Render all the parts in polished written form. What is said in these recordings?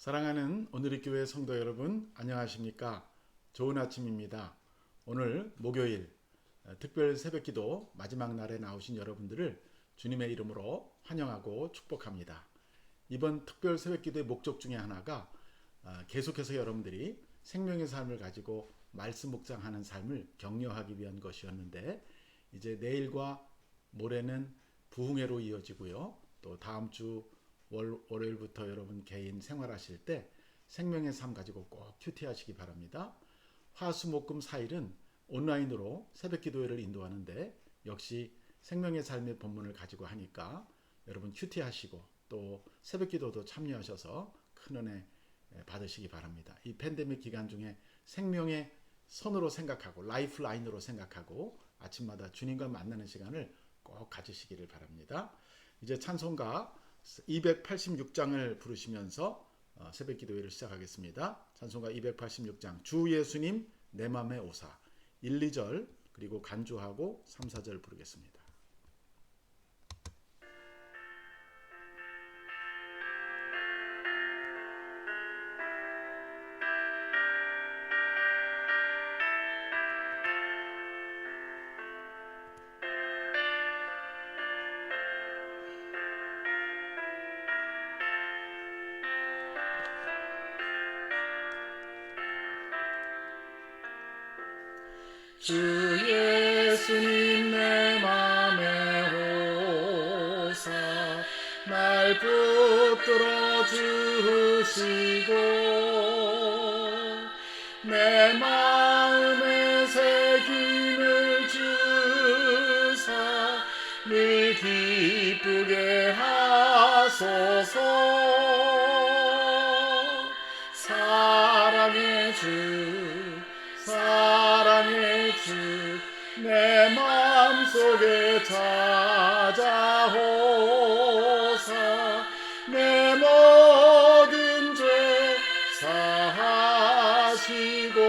사랑하는 오늘의 교회 성도 여러분, 안녕하십니까? 좋은 아침입니다. 오늘 목요일 특별 새벽기도 마지막 날에 나오신 여러분들을 주님의 이름으로 환영하고 축복합니다. 이번 특별 새벽기도의 목적 중에 하나가 계속해서 여러분들이 생명의 삶을 가지고 말씀 묵상하는 삶을 격려하기 위한 것이었는데, 이제 내일과 모레는 부흥회로 이어지고요. 또 다음 주 월요일부터 여러분 개인 생활하실 때 생명의 삶 가지고 꼭 큐티하시기 바랍니다. 화수목금 4일은 온라인으로 새벽기도회를 인도하는데, 역시 생명의 삶의 본문을 가지고 하니까 여러분 큐티하시고 또 새벽기도도 참여하셔서 큰 은혜 받으시기 바랍니다. 이 팬데믹 기간 중에 생명의 선으로 생각하고 라이프라인으로 생각하고 아침마다 주님과 만나는 시간을 꼭 가지시기를 바랍니다. 이제 찬송가 286장을 부르시면서 새벽 기도회를 시작하겠습니다. 찬송가 286장 주 예수님 내 맘에 오사 1, 2절 그리고 간주하고 3, 4절 부르겠습니다. 주 예수님 내 맘에 오사 날 붙들어 주시고 내 마음에 새 힘을 주사 늘 기쁘게 하소서. 사랑의 주 사랑의 주 내 마음속에 찾아오사 내 모든 죄 사하시고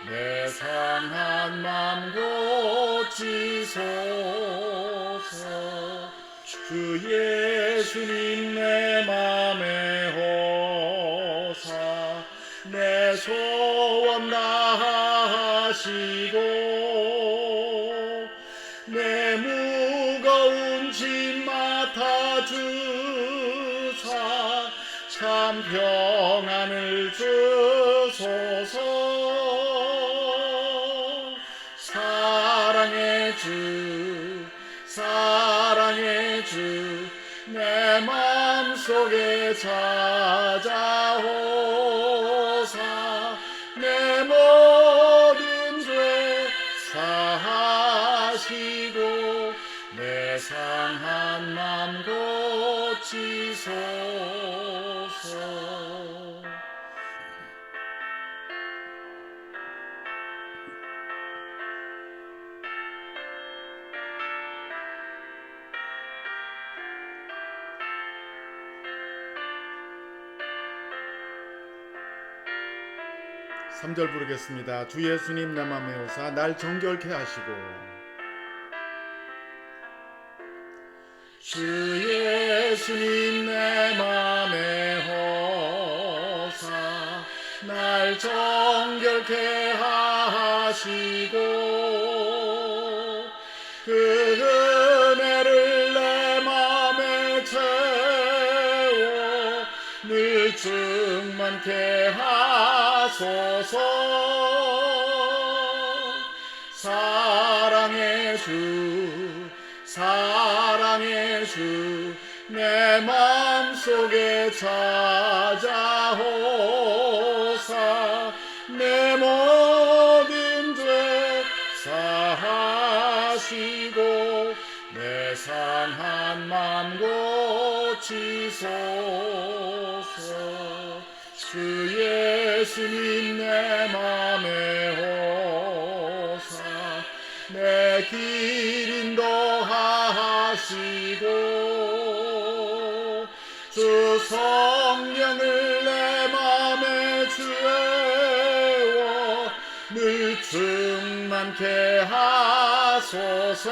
내 상한 맘 고치소서. 주 예수님 내 맘에 오사 내 소원 다하시고 내 무거운 짐 맡아주사 참 평안을 주소서. 사랑의 주 사랑의 주 내 마음속에 찾아오사 내 모든 죄 사하시고 내 상한 맘 고치소서. 삼절 부르겠습니다. 주 예수님 내 맘에 오사 날 정결케 하시고 주 예수님 내 맘에 오사 날 정결케 하시고 그 은혜를 내 맘에 채워 늘 충만케 하소서. 사랑의 주 사랑의 주 내 마음속에 찾아오사 내 모든 죄 사하시고 내 상한 맘 고치소서. 주 예수님 내 맘에 오사 내 길 인도하시고 주 성령을 내 맘에 주애워 늘 충만케 하소서.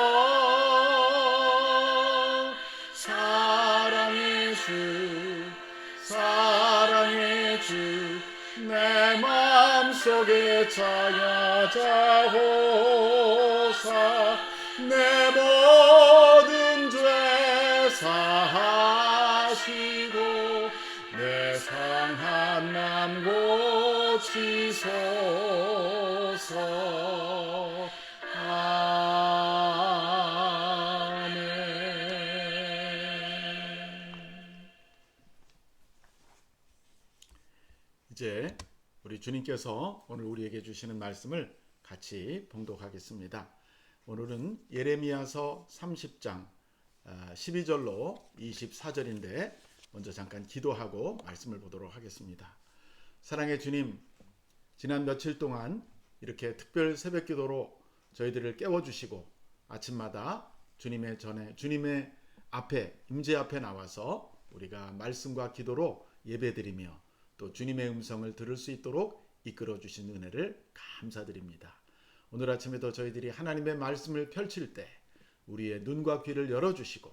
사랑의 주 사랑의 주 내 마음속에 자여자호사 내 모든 죄 사하시고 내 상한 맘 고치소서. 이제 우리 주님께서 오늘 우리에게 주시는 말씀을 같이 봉독하겠습니다. 오늘은 예레미야서 30장 12절로 24절인데 먼저 잠깐 기도하고 말씀을 보도록 하겠습니다. 사랑의 주님, 지난 며칠 동안 이렇게 특별 새벽 기도로 저희들을 깨워주시고 아침마다 주님의 앞에 임재 앞에 나와서 우리가 말씀과 기도로 예배드리며 또 주님의 음성을 들을 수 있도록 이끌어 주신 은혜를 감사드립니다. 오늘 아침에도 저희들이 하나님의 말씀을 펼칠 때 우리의 눈과 귀를 열어주시고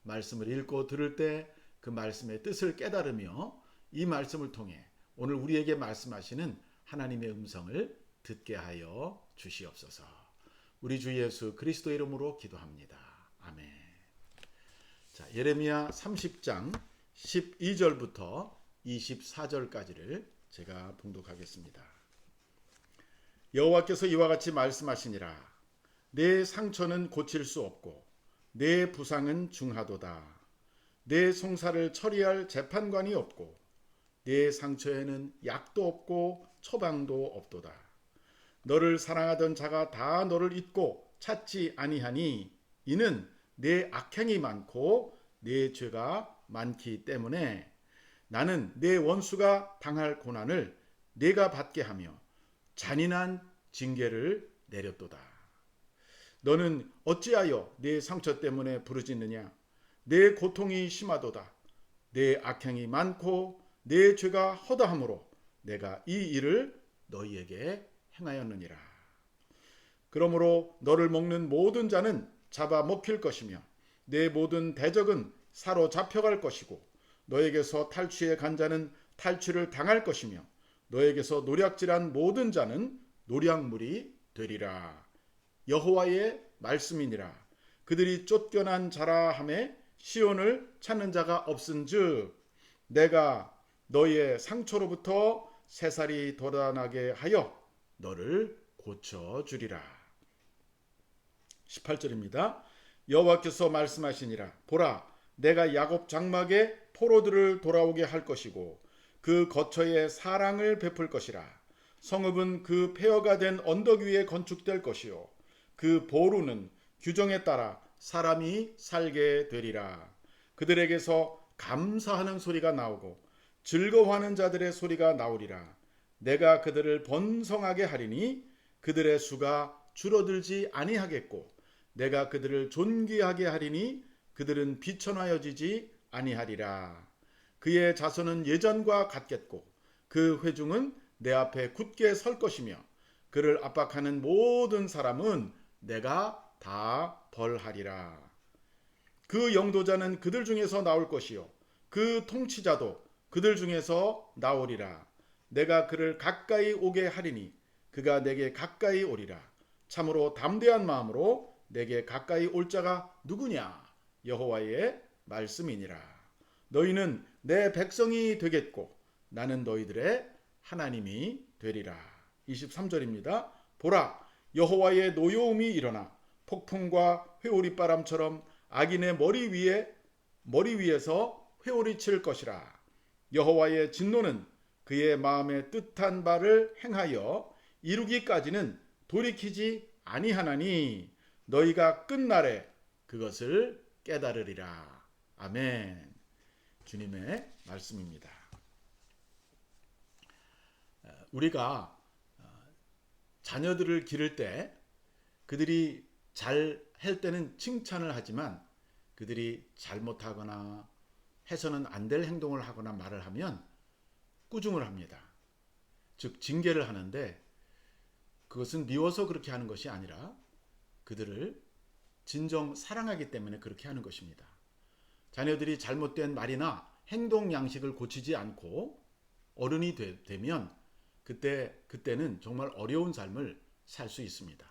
말씀을 읽고 들을 때 그 말씀의 뜻을 깨달으며 이 말씀을 통해 오늘 우리에게 말씀하시는 하나님의 음성을 듣게 하여 주시옵소서. 우리 주 예수 그리스도 이름으로 기도합니다. 아멘. 자, 예레미야 30장 12절부터 24절까지를 제가 봉독하겠습니다. 여호와께서 이와 같이 말씀하시니라. 내 상처는 고칠 수 없고 내 부상은 중하도다. 내 송사를 처리할 재판관이 없고 내 상처에는 약도 없고 처방도 없도다. 너를 사랑하던 자가 다 너를 잊고 찾지 아니하니 이는 내 악행이 많고 내 죄가 많기 때문에 나는 내 원수가 당할 고난을 내가 받게 하며 잔인한 징계를 내렸도다. 너는 어찌하여 내 상처 때문에 부르짖느냐? 내 고통이 심하도다. 내 악행이 많고 내 죄가 허다함으로 내가 이 일을 너희에게 행하였느니라. 그러므로 너를 먹는 모든 자는 잡아 먹힐 것이며 내 모든 대적은 사로잡혀갈 것이고 너에게서 탈취에 간 자는 탈취를 당할 것이며 너에게서 노략질한 모든 자는 노략물이 되리라. 여호와의 말씀이니라. 그들이 쫓겨난 자라 하매 시온을 찾는 자가 없은즉 내가 너의 상처로부터 새살이 돋아나게 하여 너를 고쳐주리라. 18절입니다. 여호와께서 말씀하시니라. 보라, 내가 야곱 장막에 포로들을 돌아오게 할 것이고 그 거처에 사랑을 베풀 것이라. 성읍은 그 폐허가 된 언덕 위에 건축될 것이요 그 보루는 규정에 따라 사람이 살게 되리라. 그들에게서 감사하는 소리가 나오고 즐거워하는 자들의 소리가 나오리라. 내가 그들을 번성하게 하리니 그들의 수가 줄어들지 아니하겠고 내가 그들을 존귀하게 하리니 그들은 비천하여지지 아니하리라. 그의 자손은 예전과 같겠고 그 회중은 내 앞에 굳게 설 것이며 그를 압박하는 모든 사람은 내가 다 벌하리라. 그 영도자는 그들 중에서 나올 것이요 그 통치자도 그들 중에서 나오리라. 내가 그를 가까이 오게 하리니 그가 내게 가까이 오리라. 참으로 담대한 마음으로 내게 가까이 올 자가 누구냐? 여호와의 말씀이니라. 너희는 내 백성이 되겠고 나는 너희들의 하나님이 되리라. 23절입니다. 보라, 여호와의 노여움이 일어나 폭풍과 회오리 바람처럼 악인의 머리 위에서 회오리 칠 것이라. 여호와의 진노는 그의 마음에 뜻한 바를 행하여 이루기까지는 돌이키지 아니하나니 너희가 끝날에 그것을 깨달으리라. 아멘. 주님의 말씀입니다. 우리가 자녀들을 기를 때 그들이 잘 할 때는 칭찬을 하지만 그들이 잘못하거나 해서는 안 될 행동을 하거나 말을 하면 꾸중을 합니다. 즉 징계를 하는데 그것은 미워서 그렇게 하는 것이 아니라 그들을 진정 사랑하기 때문에 그렇게 하는 것입니다. 자녀들이 잘못된 말이나 행동 양식을 고치지 않고 어른이 되면 그때는 정말 어려운 삶을 살 수 있습니다.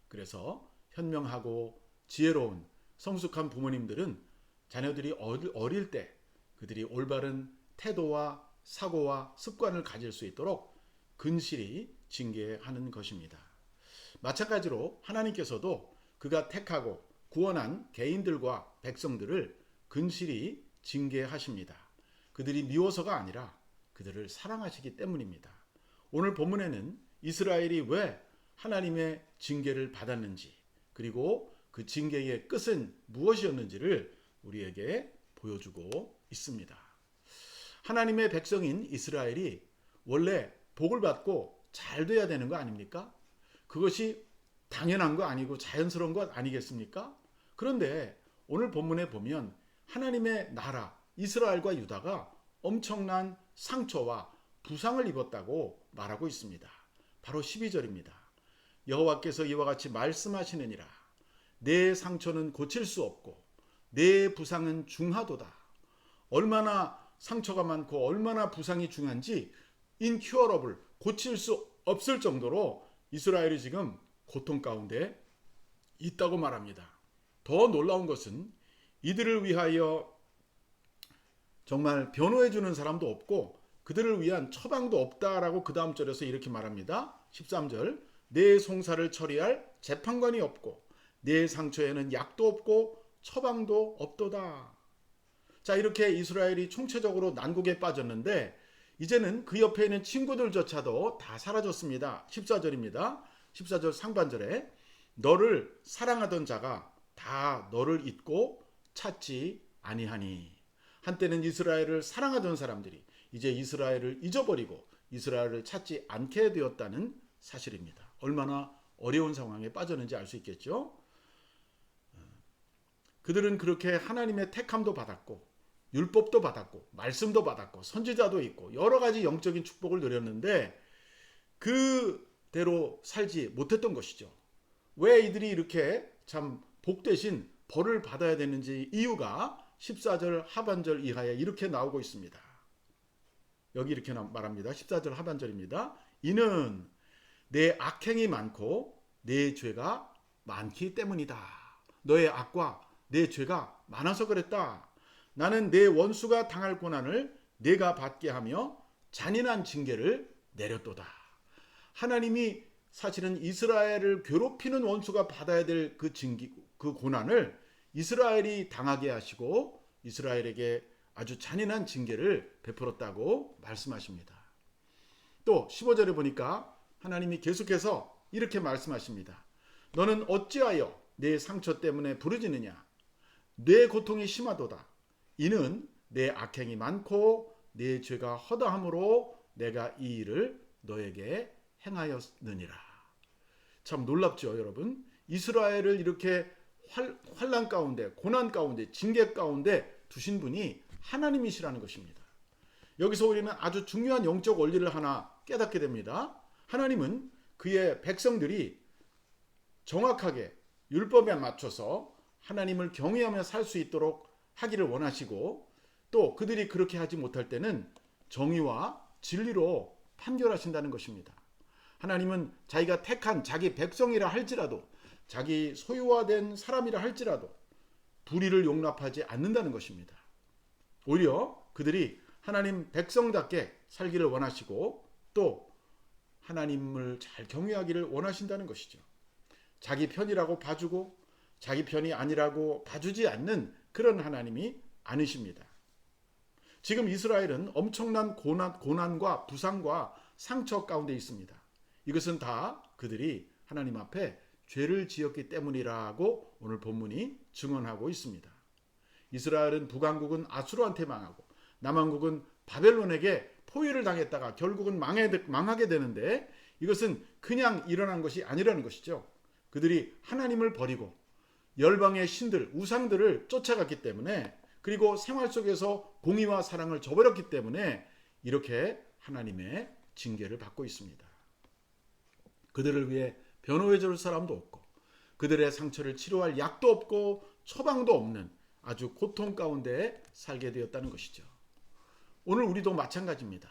그래서 현명하고 지혜로운 성숙한 부모님들은 자녀들이 어릴 때 그들이 올바른 태도와 사고와 습관을 가질 수 있도록 근실히 징계하는 것입니다. 마찬가지로 하나님께서도 그가 택하고 구원한 개인들과 백성들을 근실히 징계하십니다. 그들이 미워서가 아니라 그들을 사랑하시기 때문입니다. 오늘 본문에는 이스라엘이 왜 하나님의 징계를 받았는지, 그리고 그 징계의 끝은 무엇이었는지를 우리에게 보여주고 있습니다. 하나님의 백성인 이스라엘이 원래 복을 받고 잘 돼야 되는 거 아닙니까? 그것이 당연한 거 아니고 자연스러운 것 아니겠습니까? 그런데 오늘 본문에 보면 하나님의 나라 이스라엘과 유다가 엄청난 상처와 부상을 입었다고 말하고 있습니다. 바로 12절입니다. 여호와께서 이와 같이 말씀하시느니라. 내 상처는 고칠 수 없고 내 부상은 중하도다. 얼마나 상처가 많고 얼마나 부상이 중한지 incurable, 고칠 수 없을 정도로 이스라엘이 지금 고통 가운데 있다고 말합니다. 더 놀라운 것은 이들을 위하여 정말 변호해 주는 사람도 없고 그들을 위한 처방도 없다라고 그 다음 절에서 이렇게 말합니다. 13절, 내 송사를 처리할 재판관이 없고 내 상처에는 약도 없고 처방도 없도다. 자, 이렇게 이스라엘이 총체적으로 난국에 빠졌는데 이제는 그 옆에 있는 친구들조차도 다 사라졌습니다. 14절입니다. 14절 상반절에 너를 사랑하던 자가 다 너를 잊고 찾지 아니하니. 한때는 이스라엘을 사랑하던 사람들이 이제 이스라엘을 잊어버리고 이스라엘을 찾지 않게 되었다는 사실입니다. 얼마나 어려운 상황에 빠졌는지 알 수 있겠죠. 그들은 그렇게 하나님의 택함도 받았고 율법도 받았고 말씀도 받았고 선지자도 있고 여러 가지 영적인 축복을 누렸는데 그대로 살지 못했던 것이죠. 왜 이들이 이렇게 참 복 대신 벌을 받아야 되는지 이유가 14절 하반절 이하에 이렇게 나오고 있습니다. 여기 이렇게 말합니다. 14절 하반절입니다. 이는 내 악행이 많고 내 죄가 많기 때문이다. 너의 악과 내 죄가 많아서 그랬다. 나는 내 원수가 당할 고난을 내가 받게 하며 잔인한 징계를 내렸도다. 하나님이 사실은 이스라엘을 괴롭히는 원수가 받아야 될 그 고난을 이스라엘이 당하게 하시고 이스라엘에게 아주 잔인한 징계를 베풀었다고 말씀하십니다. 또 15절에 보니까 하나님이 계속해서 이렇게 말씀하십니다. 너는 어찌하여 내 상처 때문에 부르짖느냐? 내 고통이 심하도다. 이는 내 악행이 많고 내 죄가 허다함으로 내가 이 일을 너에게 행하였느니라. 참 놀랍죠, 여러분. 이스라엘을 이렇게 환난 가운데, 고난 가운데, 징계 가운데 두신 분이 하나님이시라는 것입니다. 여기서 우리는 아주 중요한 영적 원리를 하나 깨닫게 됩니다. 하나님은 그의 백성들이 정확하게 율법에 맞춰서 하나님을 경외하며 살 수 있도록 하기를 원하시고 또 그들이 그렇게 하지 못할 때는 정의와 진리로 판결하신다는 것입니다. 하나님은 자기가 택한 자기 백성이라 할지라도 자기 소유화된 사람이라 할지라도 불의를 용납하지 않는다는 것입니다. 오히려 그들이 하나님 백성답게 살기를 원하시고 또 하나님을 잘 경외하기를 원하신다는 것이죠. 자기 편이라고 봐주고 자기 편이 아니라고 봐주지 않는 그런 하나님이 아니십니다. 지금 이스라엘은 엄청난 고난과 부상과 상처 가운데 있습니다. 이것은 다 그들이 하나님 앞에 죄를 지었기 때문이라고 오늘 본문이 증언하고 있습니다. 이스라엘은 북왕국은 아수르한테 망하고 남왕국은 바벨론에게 포위를 당했다가 결국은 망하게 되는데 이것은 그냥 일어난 것이 아니라는 것이죠. 그들이 하나님을 버리고 열방의 신들, 우상들을 쫓아갔기 때문에 그리고 생활 속에서 공의와 사랑을 저버렸기 때문에 이렇게 하나님의 징계를 받고 있습니다. 그들을 위해 변호해 줄 사람도 없고 그들의 상처를 치료할 약도 없고 처방도 없는 아주 고통 가운데 살게 되었다는 것이죠. 오늘 우리도 마찬가지입니다.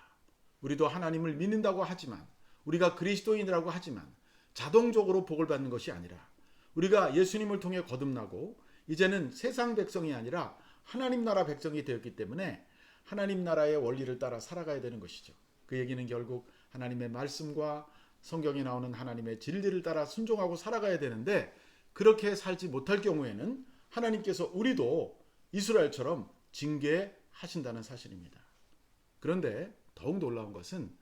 우리도 하나님을 믿는다고 하지만, 우리가 그리스도인이라고 하지만 자동적으로 복을 받는 것이 아니라, 우리가 예수님을 통해 거듭나고 이제는 세상 백성이 아니라 하나님 나라 백성이 되었기 때문에 하나님 나라의 원리를 따라 살아가야 되는 것이죠. 그 얘기는 결국 하나님의 말씀과 성경에 나오는 하나님의 진리를 따라 순종하고 살아가야 되는데, 그렇게 살지 못할 경우에는 하나님께서 우리도 이스라엘처럼 징계하신다는 사실입니다. 그런데 더욱 놀라운 것은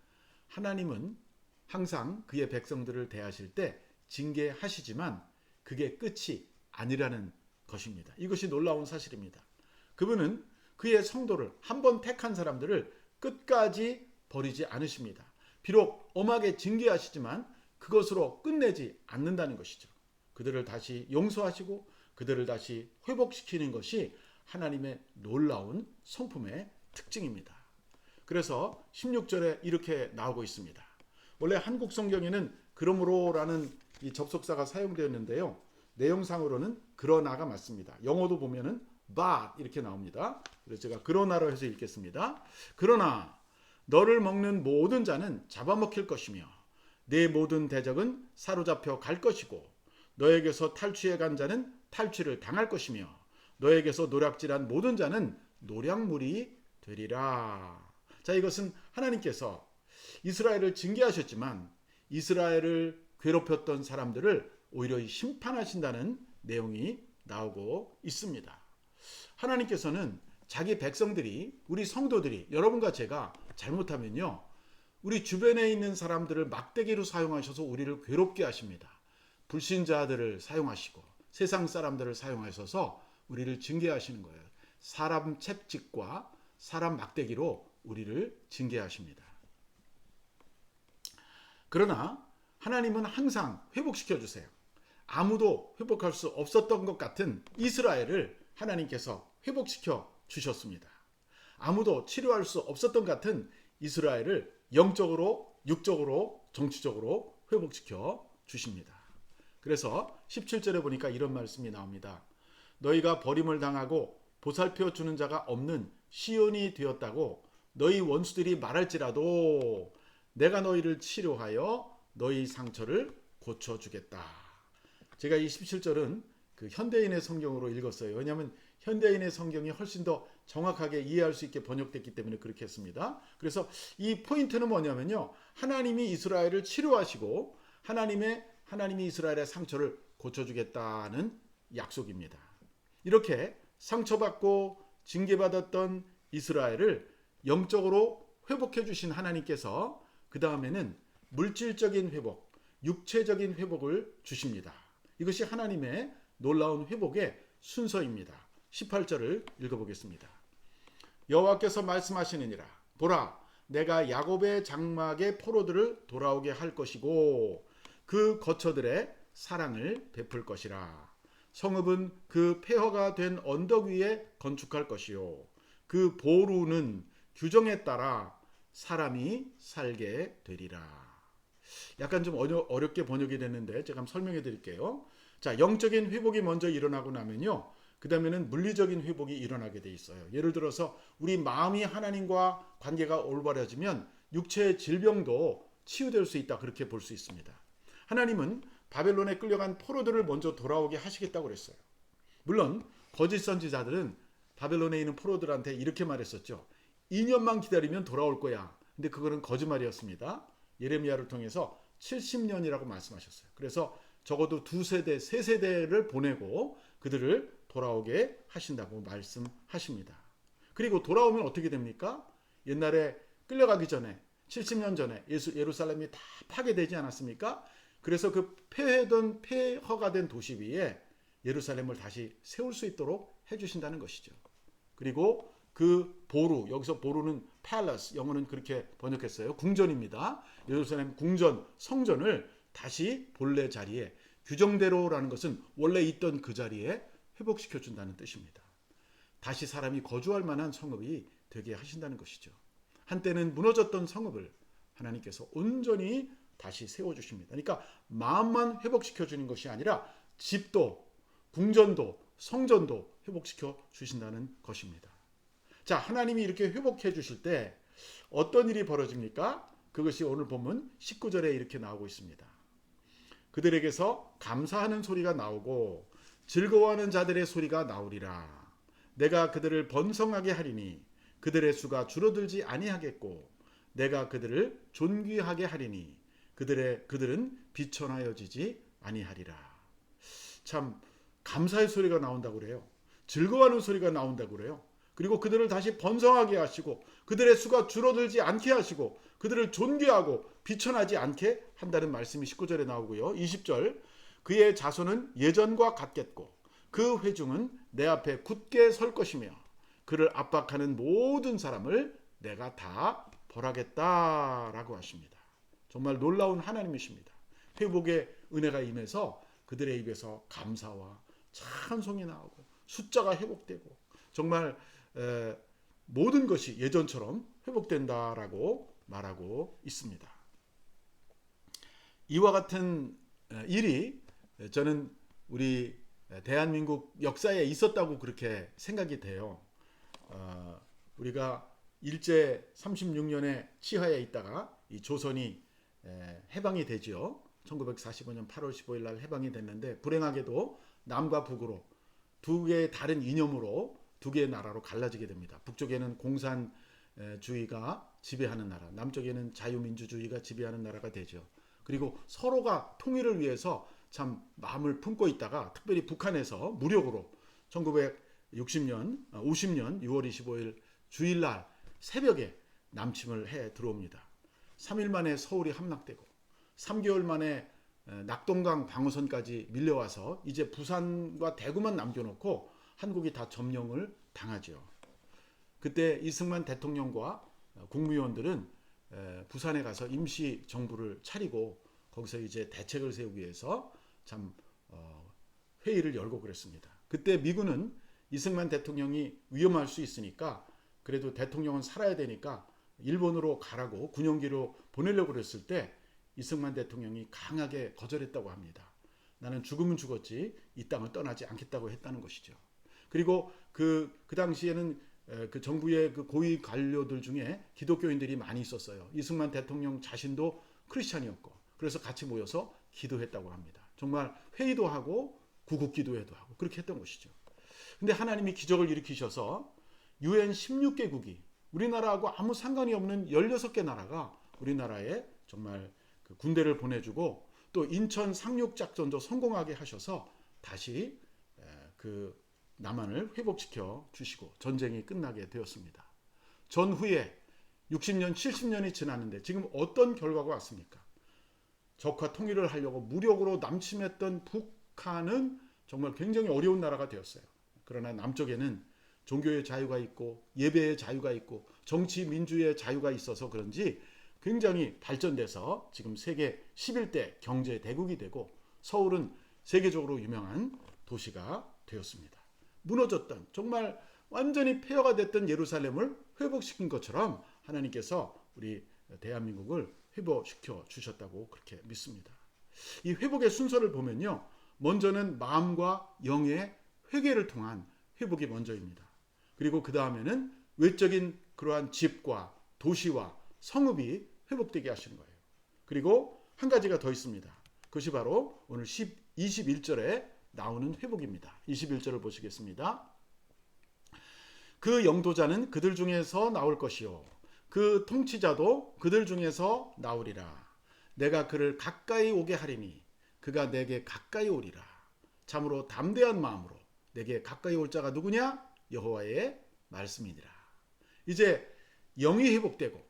하나님은 항상 그의 백성들을 대하실 때 징계하시지만 그게 끝이 아니라는 것입니다. 이것이 놀라운 사실입니다. 그분은 그의 성도를, 한 번 택한 사람들을 끝까지 버리지 않으십니다. 비록 엄하게 징계하시지만 그것으로 끝내지 않는다는 것이죠. 그들을 다시 용서하시고 그들을 다시 회복시키는 것이 하나님의 놀라운 성품의 특징입니다. 그래서 16절에 이렇게 나오고 있습니다. 원래 한국 성경에는 그러므로라는 이 접속사가 사용되었는데요. 내용상으로는 그러나가 맞습니다. 영어도 보면은 but 이렇게 나옵니다. 그래서 제가 그러나로 해서 읽겠습니다. 그러나 너를 먹는 모든 자는 잡아먹힐 것이며 네 모든 대적은 사로잡혀 갈 것이고 너에게서 탈취해 간 자는 탈취를 당할 것이며 너에게서 노략질한 모든 자는 노략물이 되리라. 자, 이것은 하나님께서 이스라엘을 징계하셨지만 이스라엘을 괴롭혔던 사람들을 오히려 심판하신다는 내용이 나오고 있습니다. 하나님께서는 자기 백성들이, 우리 성도들이, 여러분과 제가 잘못하면요, 우리 주변에 있는 사람들을 막대기로 사용하셔서 우리를 괴롭게 하십니다. 불신자들을 사용하시고 세상 사람들을 사용하셔서 우리를 징계하시는 거예요. 사람 채찍과 사람 막대기로 우리를 징계하십니다. 그러나 하나님은 항상 회복시켜 주세요. 아무도 회복할 수 없었던 것 같은 이스라엘을 하나님께서 회복시켜 주셨습니다. 아무도 치료할 수 없었던 것 같은 이스라엘을 영적으로, 육적으로, 정치적으로 회복시켜 주십니다. 그래서 17절에 보니까 이런 말씀이 나옵니다. 너희가 버림을 당하고 보살펴 주는 자가 없는 시온이 되었다고 너희 원수들이 말할지라도 내가 너희를 치료하여 너희 상처를 고쳐주겠다. 제가 이 17절은 그 현대인의 성경으로 읽었어요. 왜냐하면 현대인의 성경이 훨씬 더 정확하게 이해할 수 있게 번역됐기 때문에 그렇게 했습니다. 그래서 이 포인트는 뭐냐면요, 하나님이 이스라엘을 치료하시고 하나님이 이스라엘의 상처를 고쳐주겠다는 약속입니다. 이렇게 상처받고 징계받았던 이스라엘을 영적으로 회복해 주신 하나님께서 그 다음에는 물질적인 회복, 육체적인 회복을 주십니다. 이것이 하나님의 놀라운 회복의 순서입니다. 18절을 읽어보겠습니다. 여호와께서 말씀하시느니라. 보라, 내가 야곱의 장막의 포로들을 돌아오게 할 것이고 그 거처들의 사랑을 베풀 것이라. 성읍은 그 폐허가 된 언덕 위에 건축할 것이요 그 보루는 규정에 따라 사람이 살게 되리라. 약간 좀 어렵게 번역이 됐는데 제가 한번 설명해 드릴게요. 자, 영적인 회복이 먼저 일어나고 나면요, 그 다음에는 물리적인 회복이 일어나게 돼 있어요. 예를 들어서 우리 마음이 하나님과 관계가 올바라지면 육체의 질병도 치유될 수 있다, 그렇게 볼 수 있습니다. 하나님은 바벨론에 끌려간 포로들을 먼저 돌아오게 하시겠다고 그랬어요. 물론 거짓 선지자들은 바벨론에 있는 포로들한테 이렇게 말했었죠. 2년만 기다리면 돌아올 거야. 근데 그거는 거짓말이었습니다. 예레미야를 통해서 70년이라고 말씀하셨어요. 그래서 적어도 2세대, 3세대를 보내고 그들을 돌아오게 하신다고 말씀하십니다. 그리고 돌아오면 어떻게 됩니까? 옛날에 끌려가기 전에 70년 전에 예루살렘이 다 파괴되지 않았습니까? 그래서 그 폐허가 된 도시 위에 예루살렘을 다시 세울 수 있도록 해주신다는 것이죠. 그리고 그 보루, 여기서 보루는 palace, 영어는 그렇게 번역했어요. 궁전입니다. 예루살렘 궁전, 성전을 다시 본래 자리에, 규정대로라는 것은 원래 있던 그 자리에 회복시켜 준다는 뜻입니다. 다시 사람이 거주할 만한 성읍이 되게 하신다는 것이죠. 한때는 무너졌던 성읍을 하나님께서 온전히 다시 세워주십니다. 그러니까 마음만 회복시켜 주는 것이 아니라 집도, 궁전도, 성전도 회복시켜 주신다는 것입니다. 자, 하나님이 이렇게 회복해 주실 때 어떤 일이 벌어집니까? 그것이 오늘 본문 19절에 이렇게 나오고 있습니다. 그들에게서 감사하는 소리가 나오고 즐거워하는 자들의 소리가 나오리라. 내가 그들을 번성하게 하리니 그들의 수가 줄어들지 아니하겠고 내가 그들을 존귀하게 하리니 그들은 비천하여지지 아니하리라. 참 감사의 소리가 나온다고 그래요. 즐거워하는 소리가 나온다고 그래요. 그리고 그들을 다시 번성하게 하시고 그들의 수가 줄어들지 않게 하시고 그들을 존귀하고 비천하지 않게 한다는 말씀이 19절에 나오고요. 20절 그의 자손은 예전과 같겠고 그 회중은 내 앞에 굳게 설 것이며 그를 압박하는 모든 사람을 내가 다 벌하겠다라고 하십니다. 정말 놀라운 하나님이십니다. 회복의 은혜가 임해서 그들의 입에서 감사와 찬송이 나오고 숫자가 회복되고 정말 모든 것이 예전처럼 회복된다라고 말하고 있습니다. 이와 같은 일이 저는 우리 대한민국 역사에 있었다고 그렇게 생각이 돼요. 우리가 일제 36년에 치하에 있다가 이 조선이 해방이 되지요. 1945년 8월 15일 날 해방이 됐는데 불행하게도 남과 북으로 두 개의 다른 이념으로 두 개의 나라로 갈라지게 됩니다. 북쪽에는 공산주의가 지배하는 나라, 남쪽에는 자유민주주의가 지배하는 나라가 되죠. 그리고 서로가 통일을 위해서 참 마음을 품고 있다가 특별히 북한에서 무력으로 1960년, 50년 6월 25일 주일날 새벽에 남침을 해 들어옵니다. 3일 만에 서울이 함락되고 3개월 만에 낙동강 방어선까지 밀려와서 이제 부산과 대구만 남겨놓고 한국이 다 점령을 당하죠. 그때 이승만 대통령과 국무위원들은 부산에 가서 임시 정부를 차리고 거기서 이제 대책을 세우기 위해서 참 회의를 열고 그랬습니다. 그때 미군은 이승만 대통령이 위험할 수 있으니까 그래도 대통령은 살아야 되니까 일본으로 가라고 군용기로 보내려고 그랬을 때 이승만 대통령이 강하게 거절했다고 합니다. 나는 죽으면 죽었지 이 땅을 떠나지 않겠다고 했다는 것이죠. 그리고 그 당시에는 그 정부의 그 고위 관료들 중에 기독교인들이 많이 있었어요. 이승만 대통령 자신도 크리스찬이었고 그래서 같이 모여서 기도했다고 합니다. 정말 회의도 하고 구국 기도회도 하고 그렇게 했던 것이죠. 근데 하나님이 기적을 일으키셔서 UN 16개국이 우리나라하고 아무 상관이 없는 16개 나라가 우리나라에 정말 그 군대를 보내주고 또 인천 상륙 작전도 성공하게 하셔서 다시 그 남한을 회복시켜 주시고 전쟁이 끝나게 되었습니다. 전후에 60년, 70년이 지났는데 지금 어떤 결과가 왔습니까? 적화 통일을 하려고 무력으로 남침했던 북한은 정말 굉장히 어려운 나라가 되었어요. 그러나 남쪽에는 종교의 자유가 있고 예배의 자유가 있고 정치 민주의 자유가 있어서 그런지 굉장히 발전돼서 지금 세계 11대 경제 대국이 되고 서울은 세계적으로 유명한 도시가 되었습니다. 무너졌던 정말 완전히 폐허가 됐던 예루살렘을 회복시킨 것처럼 하나님께서 우리 대한민국을 회복시켜 주셨다고 그렇게 믿습니다. 이 회복의 순서를 보면요. 먼저는 마음과 영의 회개를 통한 회복이 먼저입니다. 그리고 그 다음에는 외적인 그러한 집과 도시와 성읍이 회복되게 하시는 거예요. 그리고 한 가지가 더 있습니다. 그것이 바로 오늘 21절에 나오는 회복입니다. 21절을 보시겠습니다. 그 영도자는 그들 중에서 나올 것이요 그 통치자도 그들 중에서 나오리라. 내가 그를 가까이 오게 하리니 그가 내게 가까이 오리라. 참으로 담대한 마음으로 내게 가까이 올 자가 누구냐? 여호와의 말씀이니라. 이제 영이 회복되고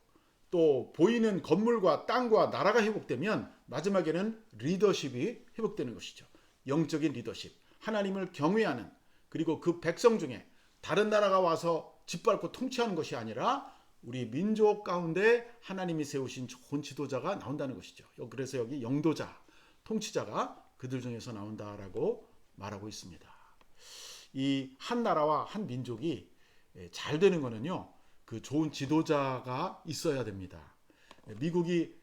또 보이는 건물과 땅과 나라가 회복되면 마지막에는 리더십이 회복되는 것이죠. 영적인 리더십, 하나님을 경외하는 그리고 그 백성 중에 다른 나라가 와서 짓밟고 통치하는 것이 아니라 우리 민족 가운데 하나님이 세우신 좋은 지도자가 나온다는 것이죠. 그래서 여기 영도자, 통치자가 그들 중에서 나온다라고 말하고 있습니다. 이 한 나라와 한 민족이 잘 되는 거는요. 그 좋은 지도자가 있어야 됩니다. 미국이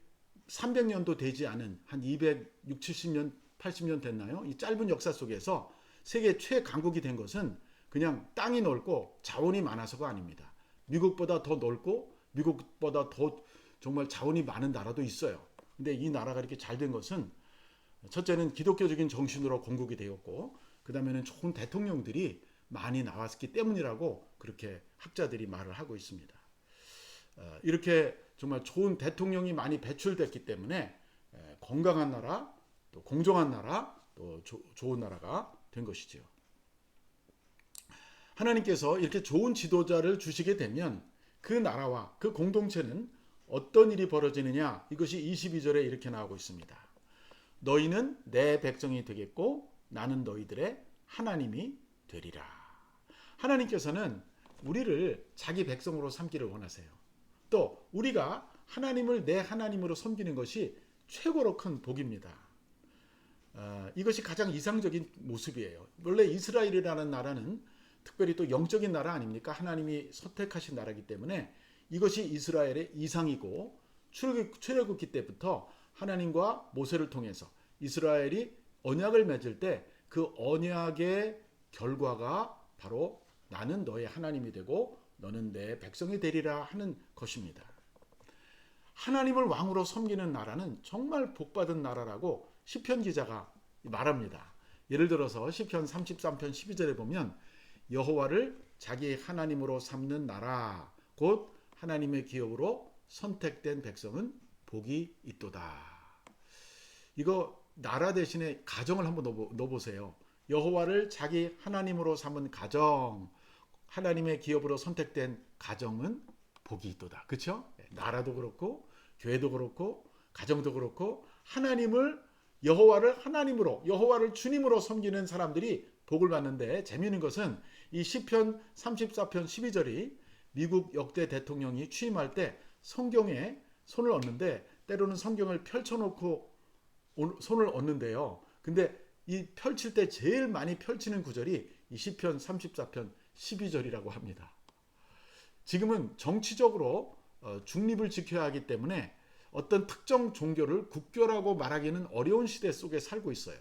300년도 되지 않은 한 260, 70년, 80년 됐나요? 이 짧은 역사 속에서 세계 최강국이 된 것은 그냥 땅이 넓고 자원이 많아서가 아닙니다. 미국보다 더 넓고 미국보다 더 정말 자원이 많은 나라도 있어요. 근데 이 나라가 이렇게 잘 된 것은 첫째는 기독교적인 정신으로 건국이 되었고, 그 다음에는 좋은 대통령들이 많이 나왔기 때문이라고 그렇게 학자들이 말을 하고 있습니다. 이렇게 정말 좋은 대통령이 많이 배출됐기 때문에 건강한 나라, 또 공정한 나라, 또 좋은 나라가 된 것이지요. 하나님께서 이렇게 좋은 지도자를 주시게 되면 그 나라와 그 공동체는 어떤 일이 벌어지느냐, 이것이 22절에 이렇게 나오고 있습니다. 너희는 내 백성이 되겠고 나는 너희들의 하나님이 되리라. 하나님께서는 우리를 자기 백성으로 삼기를 원하세요. 또 우리가 하나님을 내 하나님으로 섬기는 것이 최고로 큰 복입니다. 이것이 가장 이상적인 모습이에요. 원래 이스라엘이라는 나라는 특별히 또 영적인 나라 아닙니까? 하나님이 선택하신 나라이기 때문에 이것이 이스라엘의 이상이고, 출애굽기 때부터 하나님과 모세를 통해서 이스라엘이 언약을 맺을 때 그 언약의 결과가 바로 나는 너의 하나님이 되고 너는 내 백성이 되리라 하는 것입니다. 하나님을 왕으로 섬기는 나라는 정말 복받은 나라라고 시편 기자가 말합니다. 예를 들어서 시편 33편 12절에 보면 여호와를 자기 하나님으로 삼는 나라 곧 하나님의 기업으로 선택된 백성은 복이 있도다. 이거 나라 대신에 가정을 한번 넣어보세요. 여호와를 자기 하나님으로 삼은 가정, 하나님의 기업으로 선택된 가정은 복이 있도다. 그렇죠? 나라도 그렇고 교회도 그렇고 가정도 그렇고 여호와를 하나님으로, 여호와를 주님으로 섬기는 사람들이 복을 받는데, 재미있는 것은 이 시편 34편 12절이 미국 역대 대통령이 취임할 때 성경에 손을 얹는데, 때로는 성경을 펼쳐놓고 손을 얹는데요. 근데 이 펼칠 때 제일 많이 펼치는 구절이 이 시편 34편 12절이라고 합니다. 지금은 정치적으로 중립을 지켜야 하기 때문에 어떤 특정 종교를 국교라고 말하기는 어려운 시대 속에 살고 있어요.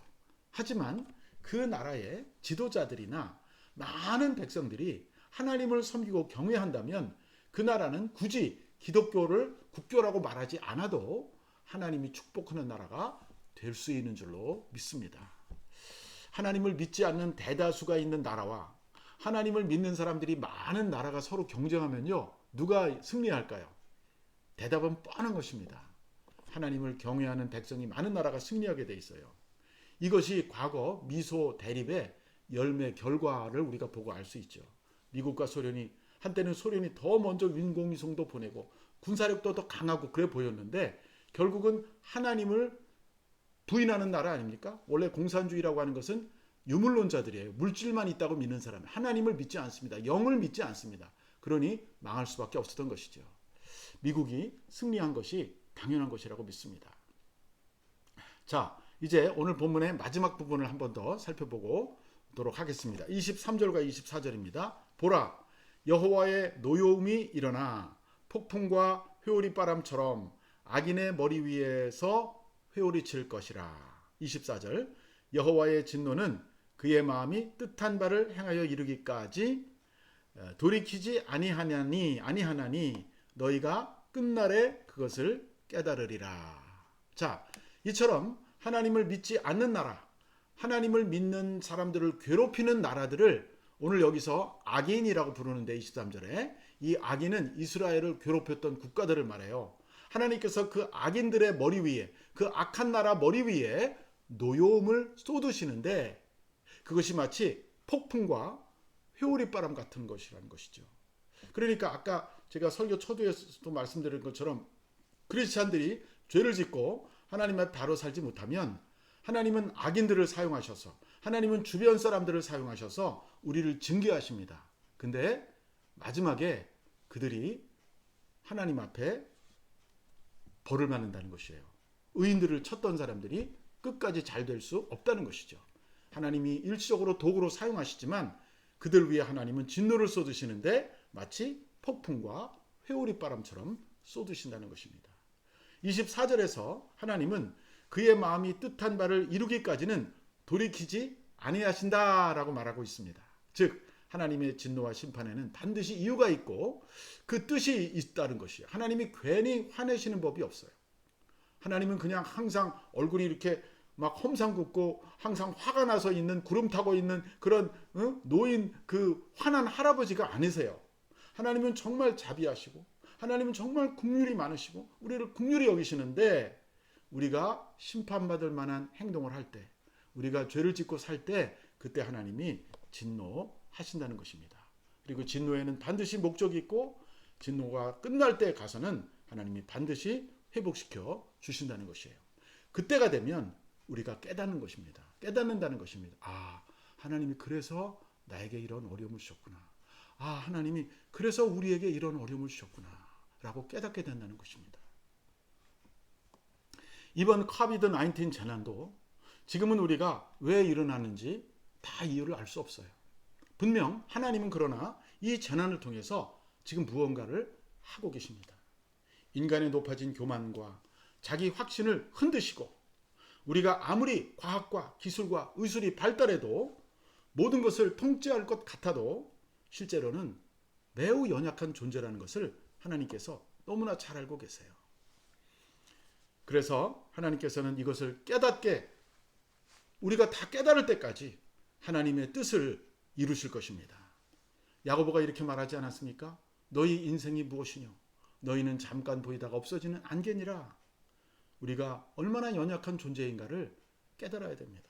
하지만 그 나라의 지도자들이나 많은 백성들이 하나님을 섬기고 경외한다면 그 나라는 굳이 기독교를 국교라고 말하지 않아도 하나님이 축복하는 나라가 될 수 있는 줄로 믿습니다. 하나님을 믿지 않는 대다수가 있는 나라와 하나님을 믿는 사람들이 많은 나라가 서로 경쟁하면요, 누가 승리할까요? 대답은 뻔한 것입니다. 하나님을 경외하는 백성이 많은 나라가 승리하게 돼 있어요. 이것이 과거 미소 대립의 열매 결과를 우리가 보고 알 수 있죠. 미국과 소련이, 한때는 소련이 더 먼저 인공위성도 보내고 군사력도 더 강하고 그래 보였는데, 결국은 하나님을 부인하는 나라 아닙니까? 원래 공산주의라고 하는 것은 유물론자들이에요. 물질만 있다고 믿는 사람, 하나님을 믿지 않습니다. 영을 믿지 않습니다. 그러니 망할 수밖에 없었던 것이죠. 미국이 승리한 것이 당연한 것이라고 믿습니다. 자, 이제 오늘 본문의 마지막 부분을 한 번 더 살펴보도록 하겠습니다. 23절과 24절입니다. 보라, 여호와의 노여움이 일어나 폭풍과 회오리 바람처럼 악인의 머리 위에서 회오리 칠 것이라. 24절, 여호와의 진노는 그의 마음이 뜻한 바를 행하여 이르기까지 돌이키지 아니하나니 너희가 끝날에 그것을 깨달으리라. 자, 이처럼 하나님을 믿지 않는 나라, 하나님을 믿는 사람들을 괴롭히는 나라들을 오늘 여기서 악인이라고 부르는데, 23절에 이 악인은 이스라엘을 괴롭혔던 국가들을 말해요. 하나님께서 그 악인들의 머리 위에, 그 악한 나라 머리 위에 노여움을 쏟으시는데, 그것이 마치 폭풍과 회오리바람 같은 것이라는 것이죠. 그러니까 아까 제가 설교 초두에서도 말씀드린 것처럼 크리스찬들이 죄를 짓고 하나님 앞에 바로 살지 못하면 하나님은 악인들을 사용하셔서, 하나님은 주변 사람들을 사용하셔서 우리를 징계하십니다. 근데 마지막에 그들이 하나님 앞에 벌을 받는다는 것이에요. 의인들을 쳤던 사람들이 끝까지 잘 될 수 없다는 것이죠. 하나님이 일시적으로 도구로 사용하시지만 그들 위해 하나님은 진노를 쏟으시는데 마치 폭풍과 회오리바람처럼 쏟으신다는 것입니다. 24절에서 하나님은 그의 마음이 뜻한 바를 이루기까지는 돌이키지 아니하신다라고 말하고 있습니다. 즉 하나님의 진노와 심판에는 반드시 이유가 있고 그 뜻이 있다는 것이에요. 하나님이 괜히 화내시는 법이 없어요. 하나님은 그냥 항상 얼굴이 이렇게 막 험상궂고 항상 화가 나서 있는, 구름 타고 있는 그런 노인, 그 화난 할아버지가 아니세요. 하나님은 정말 자비하시고 하나님은 정말 긍휼이 많으시고 우리를 긍휼히 여기시는데, 우리가 심판받을 만한 행동을 할 때, 우리가 죄를 짓고 살 때, 그때 하나님이 진노하신다는 것입니다. 그리고 진노에는 반드시 목적이 있고 진노가 끝날 때 가서는 하나님이 반드시 회복시켜 주신다는 것이에요. 그때가 되면 우리가 깨닫는 것입니다. 깨닫는다는 것입니다. 아, 하나님이 그래서 나에게 이런 어려움을 주셨구나. 아, 하나님이 그래서 우리에게 이런 어려움을 주셨구나 라고 깨닫게 된다는 것입니다. 이번 코비드-19 재난도 지금은 우리가 왜 일어나는지 다 이유를 알 수 없어요. 분명 하나님은 그러나 이 재난을 통해서 지금 무언가를 하고 계십니다. 인간의 높아진 교만과 자기 확신을 흔드시고, 우리가 아무리 과학과 기술과 의술이 발달해도 모든 것을 통제할 것 같아도 실제로는 매우 연약한 존재라는 것을 하나님께서 너무나 잘 알고 계세요. 그래서 하나님께서는 이것을 깨닫게, 우리가 다 깨달을 때까지 하나님의 뜻을 이루실 것입니다. 야고보가 이렇게 말하지 않았습니까? 너희 인생이 무엇이뇨? 너희는 잠깐 보이다가 없어지는 안개니라. 우리가 얼마나 연약한 존재인가를 깨달아야 됩니다.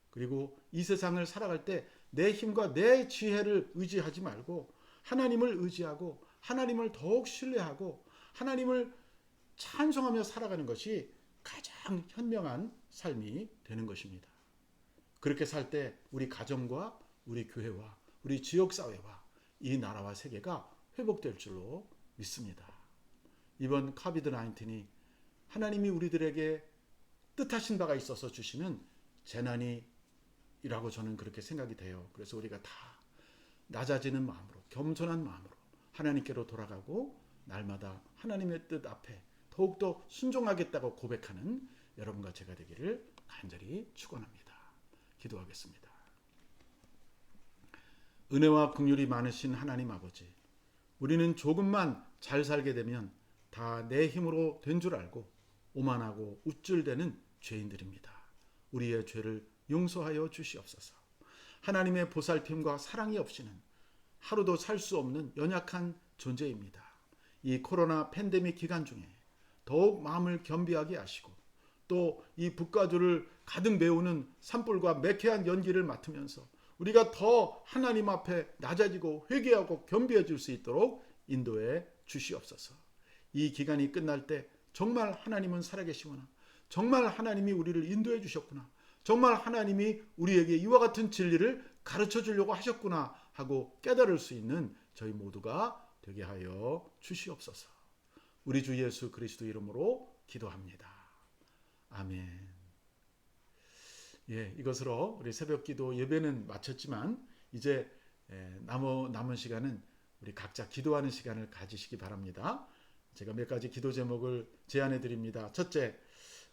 그리고 이 세상을 살아갈 때 내 힘과 내 지혜를 의지하지 말고 하나님을 의지하고 하나님을 더욱 신뢰하고 하나님을 찬송하며 살아가는 것이 가장 현명한 삶이 되는 것입니다. 그렇게 살 때 우리 가정과 우리 교회와 우리 지역사회와 이 나라와 세계가 회복될 줄로 믿습니다. 이번 코비드-19이 하나님이 우리들에게 뜻하신 바가 있어서 주시는 재난이라고 저는 그렇게 생각이 돼요. 그래서 우리가 다 낮아지는 마음으로, 겸손한 마음으로 하나님께로 돌아가고 날마다 하나님의 뜻 앞에 더욱더 순종하겠다고 고백하는 여러분과 제가 되기를 간절히 축원합니다. 기도하겠습니다. 은혜와 긍휼이 많으신 하나님 아버지, 우리는 조금만 잘 살게 되면 다 내 힘으로 된 줄 알고 오만하고 우쭐대는 죄인들입니다. 우리의 죄를 용서하여 주시옵소서. 하나님의 보살핌과 사랑이 없이는 하루도 살 수 없는 연약한 존재입니다. 이 코로나 팬데믹 기간 중에 더욱 마음을 겸비하게 하시고 또 이 북가주를 가득 메우는 산불과 매캐한 연기를 맡으면서 우리가 더 하나님 앞에 낮아지고 회개하고 겸비해질 수 있도록 인도해 주시옵소서. 이 기간이 끝날 때 정말 하나님은 살아계시구나, 정말 하나님이 우리를 인도해 주셨구나, 정말 하나님이 우리에게 이와 같은 진리를 가르쳐 주려고 하셨구나 하고 깨달을 수 있는 저희 모두가 되게 하여 주시옵소서. 우리 주 예수 그리스도 이름으로 기도합니다. 아멘. 예, 이것으로 우리 새벽기도 예배는 마쳤지만 이제 남은 시간은 우리 각자 기도하는 시간을 가지시기 바랍니다. 제가 몇 가지 기도 제목을 제안해 드립니다. 첫째,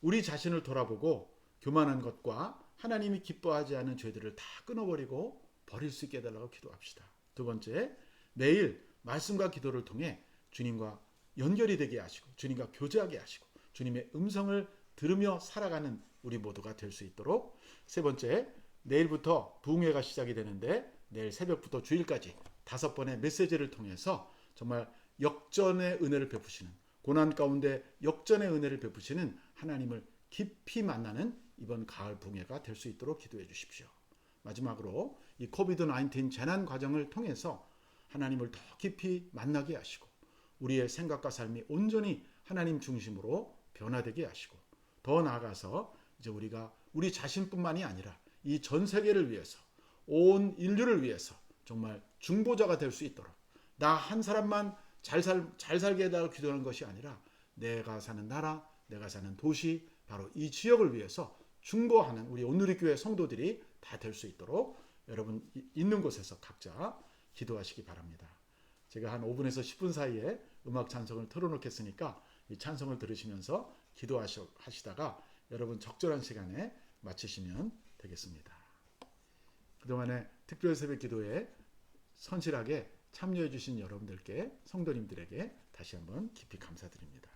우리 자신을 돌아보고 교만한 것과 하나님이 기뻐하지 않은 죄들을 다 끊어버리고 버릴 수 있게 해달라고 기도합시다. 두 번째, 매일 말씀과 기도를 통해 주님과 연결이 되게 하시고 주님과 교제하게 하시고 주님의 음성을 들으며 살아가는 우리 모두가 될 수 있도록. 세 번째, 내일부터 부흥회가 시작이 되는데 내일 새벽부터 주일까지 5번의 메시지를 통해서 정말 역전의 은혜를 베푸시는, 고난 가운데 역전의 은혜를 베푸시는 하나님을 깊이 만나는 이번 가을 부흥회가 될 수 있도록 기도해 주십시오. 마지막으로 이 코비드-19 재난 과정을 통해서 하나님을 더 깊이 만나게 하시고 우리의 생각과 삶이 온전히 하나님 중심으로 변화되게 하시고 더 나아가서 이제 우리가 우리 자신뿐만이 아니라 이 전 세계를 위해서, 온 인류를 위해서 정말 중보자가 될 수 있도록, 나 한 사람만 잘 살게 해달라고 기도하는 것이 아니라 내가 사는 나라, 내가 사는 도시, 바로 이 지역을 위해서 중보하는 우리 온누리교회 성도들이 다 될 수 있도록 여러분 있는 곳에서 각자 기도하시기 바랍니다. 제가 한 5분에서 10분 사이에 음악 찬송을 틀어놓겠으니까 이 찬송을 들으시면서 기도하시다가 여러분 적절한 시간에 마치시면 되겠습니다. 그동안에 특별 새벽 기도에 선실하게 참여해 주신 여러분들께 성도님들에게 다시 한번 깊이 감사드립니다.